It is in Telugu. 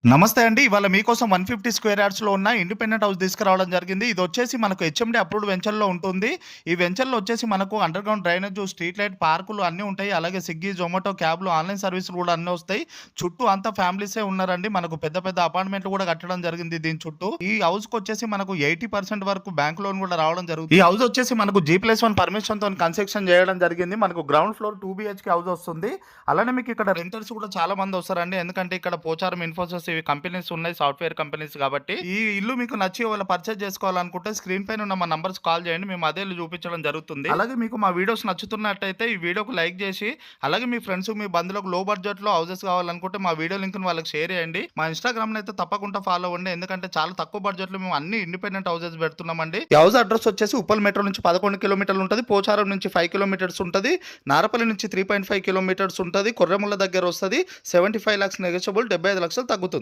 నమస్తే అండి. ఇవాళ మీకోసం 150 స్క్వేర్ యార్డ్స్‌లో ఉన్న ఇండిపెండెంట్ హౌస్ తీసుకురావడం జరిగింది. ఇదొచ్చేసి మనకు హెచ్ఎండీ అప్రూవ్డ్ వెంచర్‌లో ఉంటుంది. ఈ వెంచర్‌లో వచ్చేసి మనకు అండర్‌గ్రౌండ్ డ్రైనేజు, స్ట్రీట్ లైట్, పార్కులు అన్నీ ఉంటాయి. అలాగే స్విగ్గీ, జొమాటో, క్యాబ్‌లు, ఆన్‌లైన్ సర్వీసులు కూడా అన్నీ వస్తాయి. చుట్టూ అంతా ఫ్యామిలీసే ఉన్నారండి. మనకు పెద్ద పెద్ద అపార్ట్మెంట్లు కూడా కట్టడం జరిగింది దీని చుట్టూ. ఈ హౌస్‌కొచ్చేసి మనకు 80% వరకు బ్యాంక్ లోన్ కూడా రావడం జరుగుతుంది. ఈ హౌస్ వచ్చేసి మనకు G+1 పర్మిషన్‌తోని కన్స్ట్రక్షన్ చేయడం జరిగింది. మనకు గ్రౌండ్ ఫ్లోర్ 2 బీహెచ్‌కే హౌస్ వస్తుంది. అలానే మీకు ఇక్కడ రెంటర్స్ కూడా చాలా మంది వస్తారండి. ఎందుకంటే ఇక్కడ పోచారం, ఇన్ఫోసిస్ ఇవి కంపెనీస్ ఉన్నాయి. సాఫ్ట్‌వేర్ కంపెనీస్ కాబట్టి. ఈ ఇల్లు మీకు నచ్చి ఒకవేళ పర్చేజ్ చేసుకోవాలనుకుంటే స్క్రీన్ పైన ఉన్న మా నంబర్స్ కాల్ చేయండి. మేము అదే ఇల్లు చూపించడం జరుగుతుంది. అలాగే మీకు మా వీడియోస్ నచ్చుతున్నట్టయితే ఈ వీడియోకి లైక్ చేసి, అలాగే మీ ఫ్రెండ్స్, మీ బంధువులకు లో బడ్జెట్‌లో హౌసెస్ కావాలనుకుంటే మా వీడియో లింక్‌ని వాళ్ళకి షేర్ చేయండి. మా ఇన్‌స్టాగ్రామ్‌ని అయితే తప్పకుండా ఫాలో అవ్వండి. ఎందుకంటే చాలా తక్కువ బడ్జెట్‌లో మేము అన్ని ఇండిపెండెంట్ హౌసెస్ పెడుతున్నామండి. ఈ హౌస్ అడ్రెస్ వచ్చేసి ఉప్పల్ మెట్రో నుంచి 11 కిలోమీటర్లు ఉంటది. పోచారం నుంచి 5 కిలోమీటర్స్ ఉంటది. నారపల్లి నుంచి 3.5 కిలోమీటర్స్ ఉంటది. కొర్రెముల్ల దగ్గర వస్తది. 75 లాక్స్ నెగోషియబుల్, 75 లక్షలు తగ్గుతుంది.